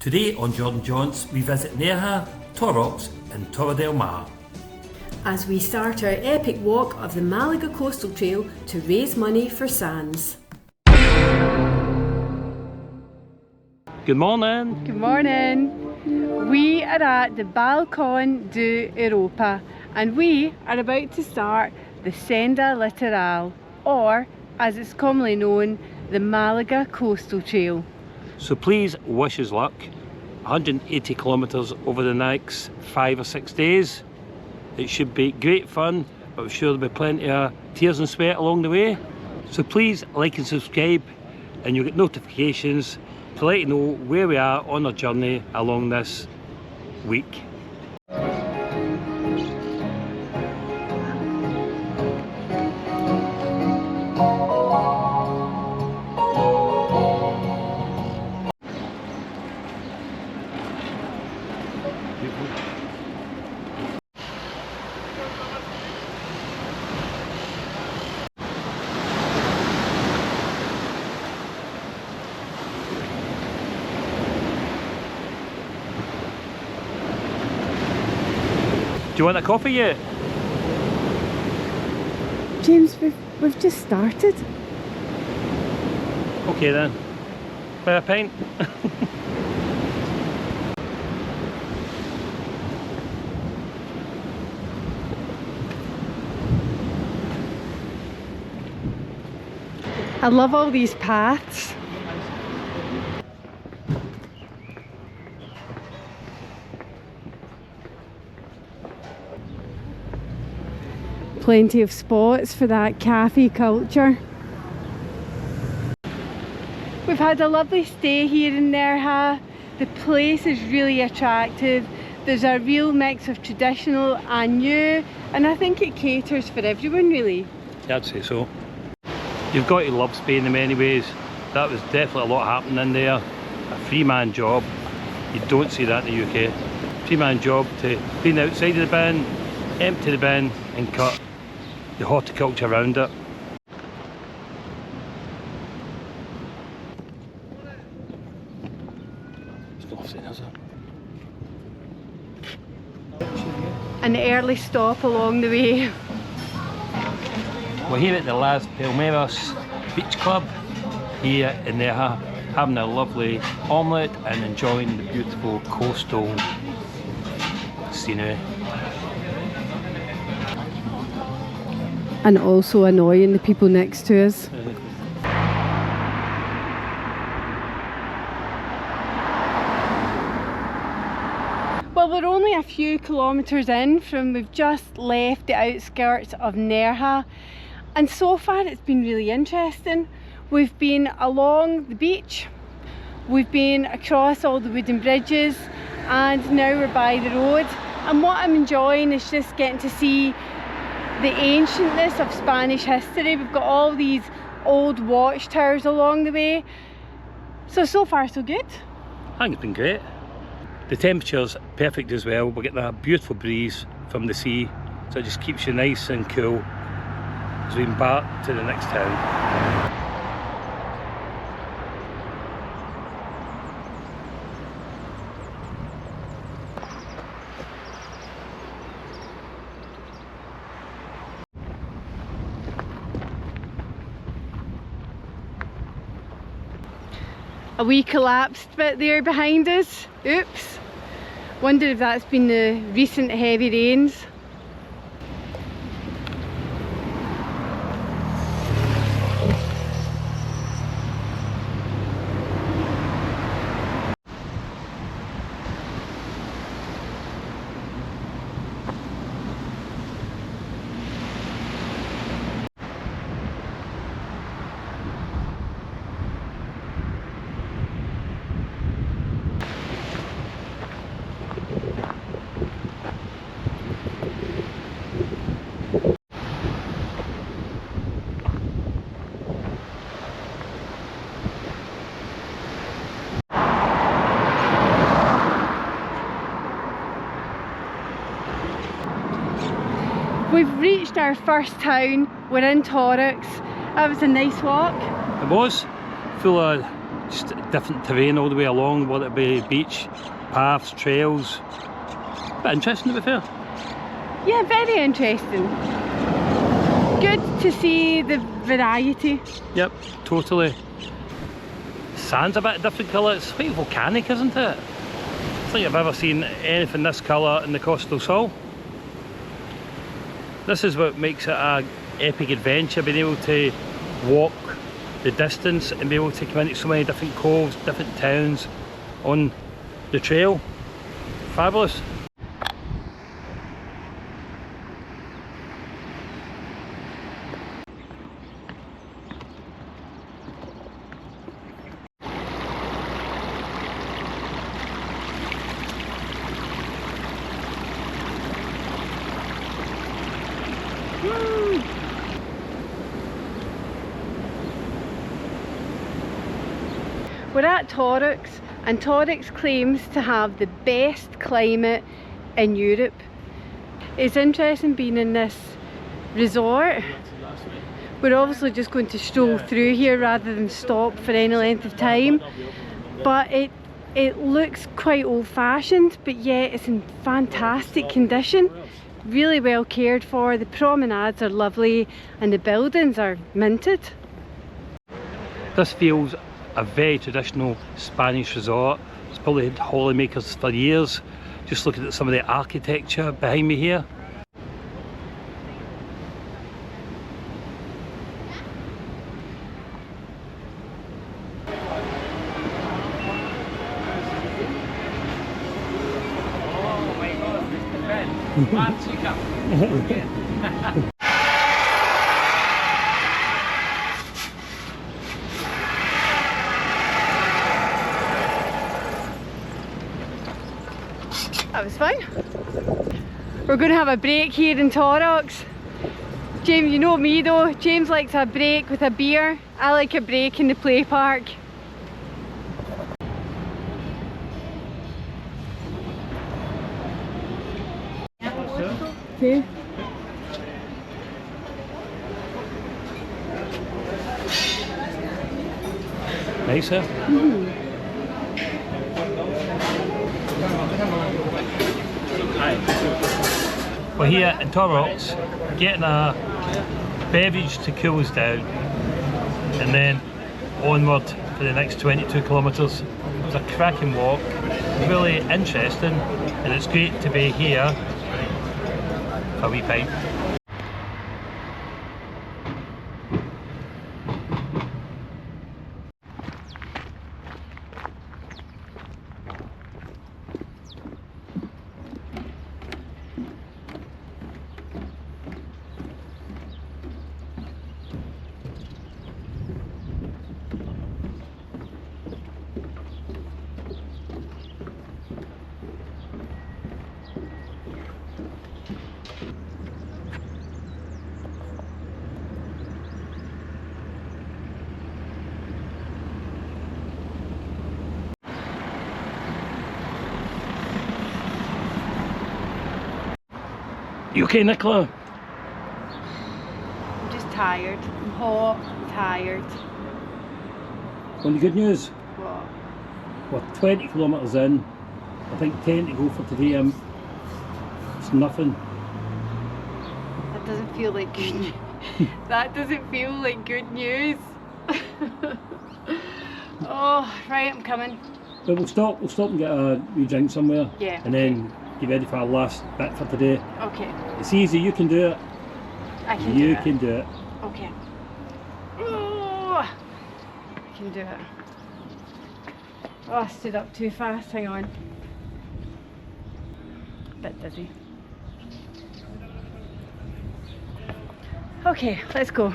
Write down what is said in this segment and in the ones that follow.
Today on Jordan Jaunts, we visit Nerja, Torrox and Torre Del Mar. As we start our epic walk of the Malaga coastal trail to raise money for SANS. Good morning. Good morning. We are at the Balcon de Europa and we are about to start the Senda Litoral, or as it's commonly known, the Malaga coastal trail. So please wish us luck. 180 kilometres over the next 5 or 6 days. It should be great fun, but I'm sure there'll be plenty of tears and sweat along the way. So please like and subscribe, and you'll get notifications to let you know where we are on our journey along this week. Do you want a coffee yet? James, we've just started. Okay then. Buy a pint. I love all these paths. Plenty of spots for that cafe culture. We've had a lovely stay here in Nerja. The place is really attractive. There's a real mix of traditional and new, and I think it caters for everyone really. Yeah, I'd say so. You've got to love Spain in many ways. That was definitely a lot happening in there. A three-man job. You don't see that in the UK. Three-man job to clean outside of the bin, empty the bin and cut the horticulture around it. It's not offset, is it? An early stop along the way. We're here at the Las Palmeras Beach Club here in Nerja, having a lovely omelette and enjoying the beautiful coastal scenery. And also annoying the people next to us. Well, we're only a few kilometres in from, we've just left the outskirts of Nerja, and so far it's been really interesting. We've been along the beach, we've been across all the wooden bridges, and now we're by the road. And what I'm enjoying is just getting to see the ancientness of Spanish history. We've got all these old watchtowers along the way. So far so good. I think it's been great. The temperature's perfect as well. We're getting a beautiful breeze from the sea, so it just keeps you nice and cool as we embark to the next town. A wee collapsed bit there behind us. Oops. Wonder if that's been the recent heavy rains. We've reached our first town. We're in Torrox. That was a nice walk. It was full of just different terrain all the way along, whether it be beach, paths, trails. Bit interesting to be fair. Yeah, very interesting. Good to see the variety. Yep, totally. Sand's a bit different colour, it's quite volcanic, isn't it? I don't think I've ever seen anything this colour in the Costa del Sol. This is what makes it an epic adventure, being able to walk the distance and be able to come into so many different coves, different towns on the trail. Fabulous. We're at Torrox, and Torrox claims to have the best climate in Europe. It's interesting being in this resort. We're obviously just going to stroll through here rather than stop for any length of time, but it looks quite old-fashioned, but yet it's in fantastic condition. Really well cared for, the promenades are lovely and the buildings are minted. This feels a very traditional Spanish resort. It's probably had holidaymakers for years. Just looking at some of the architecture behind me here. That was fun. We're going to have a break here in Torrox. James, you know me though, James likes a break with a beer. I like a break in the play park. Okay. Nice, huh? We're here in Torrox, getting a beverage to cool us down, and then onward for the next 22 kilometres. It was a cracking walk, really interesting, and it's great to be here for a wee pint. You okay, Nicola? I'm just tired. I'm hot, I'm tired. On the good news, What? we're 20 kilometres in. I think 10 to go for today. It's nothing. That doesn't feel like good news. That doesn't feel like good news. Oh, right, I'm coming. But we'll stop and get a wee drink somewhere. Yeah. And then get ready for our last bit for today. Okay. It's easy, you can do it. I can do it. You can do it. Okay. Oh, I can do it. Oh, I stood up too fast, hang on. Bit dizzy. Okay, let's go.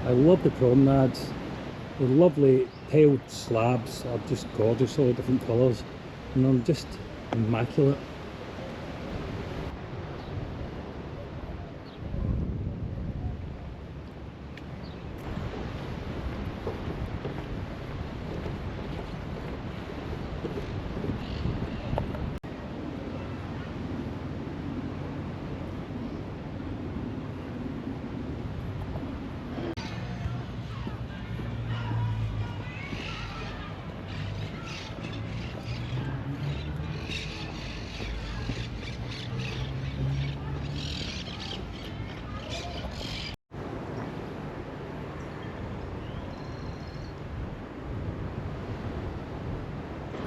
I love the promenades. The lovely tiled slabs are just gorgeous, all the different colours, and they're just immaculate.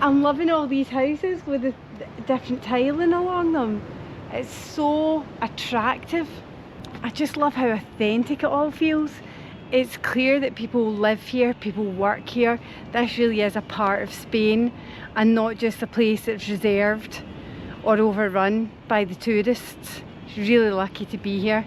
I'm loving all these houses with the different tiling along them. It's so attractive. I just love how authentic it all feels. It's clear that people live here, people work here. This really is a part of Spain and not just a place that's reserved or overrun by the tourists. It's really lucky to be here.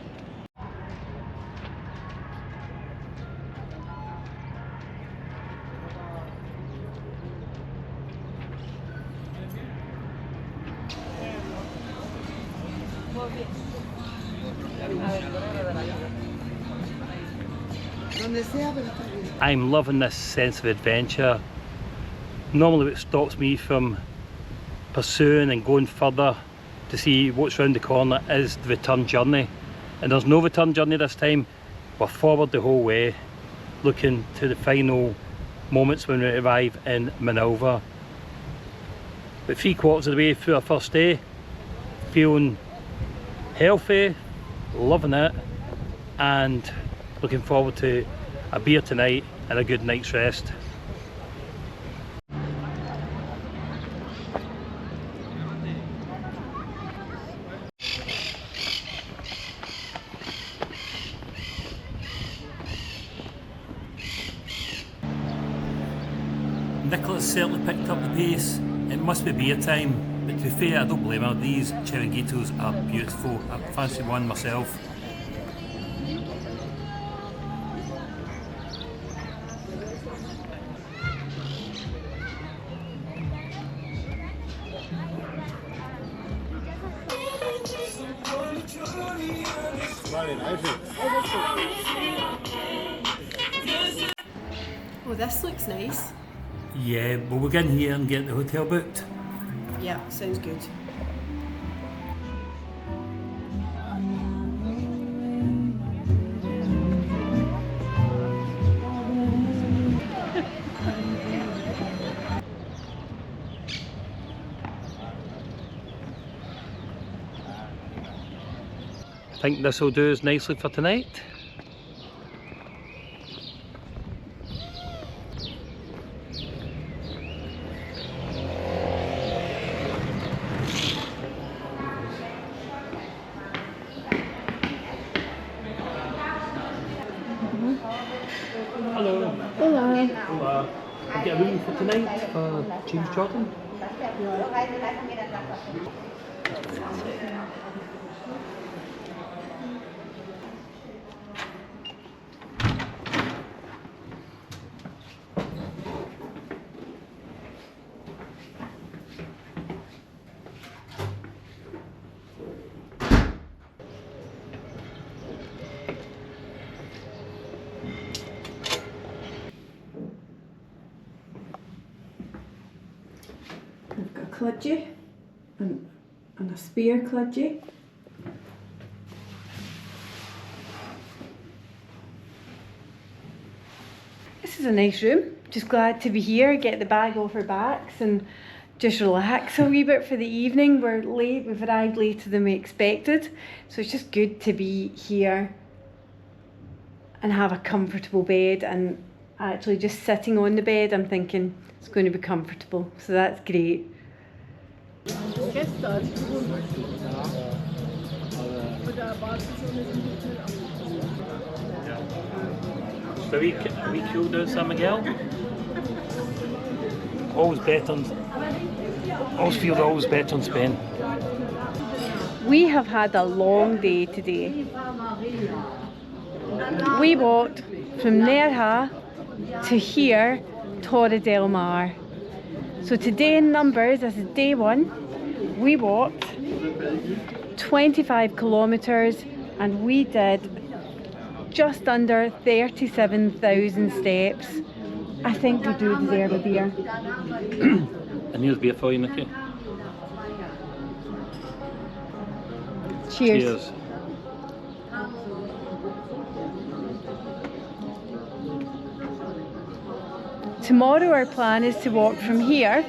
I'm loving this sense of adventure. Normally what stops me from pursuing and going further to see what's round the corner is the return journey. And there's no return journey this time. We're forward the whole way, looking to the final moments when we arrive in Manilva. But 3/4 of the way through our first day, feeling healthy, loving it, and looking forward to a beer tonight and a good night's rest. Nicola's certainly picked up the pace. It must be beer time, but to be fair, I don't blame her. These chiringuitos are beautiful. I fancy one myself. Oh, this looks nice. Yeah, but we'll get in here and get the hotel booked. Yeah, sounds good. I think this will do us nicely for tonight. Hello. Hola. Hola. I get a room for tonight for James Jordan. I've got a kludgy and a spare kludgy. This is a nice room. Just glad to be here, get the bag off our backs and just relax a wee bit for the evening. We're late, we've arrived later than we expected. So it's just good to be here and have a comfortable bed, and actually just sitting on the bed I'm thinking it's going to be comfortable. So that's great. So we cool down San Miguel. Always feel always better in Spain. We have had a long day today. We walked from Nerja to here, Torre Del Mar. So today in numbers, this is day one. We walked 25 kilometres and we did just under 37,000 steps. I think we do deserve a beer. And here's beer for you, Nikki. Cheers. Cheers. Tomorrow our plan is to walk from here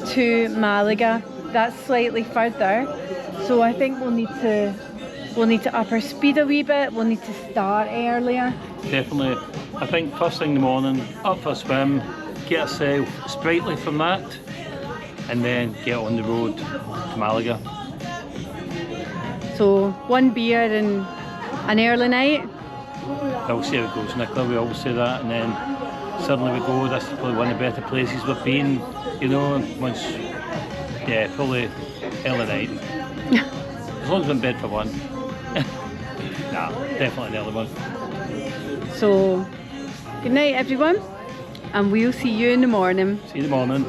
to Malaga. That's slightly further, so I think we'll need to up our speed a wee bit. We'll need to start earlier. Definitely. I think first thing in the morning, up for a swim, get ourselves sprightly from that, and then get on the road to Malaga. So 1 beer and an early night? We'll see how it goes, Nicola, we always say that, and then suddenly we go, this is probably one of the better places we've been, you know, once, yeah, probably early night. As long as we're in bed for 1. Nah, definitely an early one. So, good night everyone, and we'll see you in the morning. See you in the morning.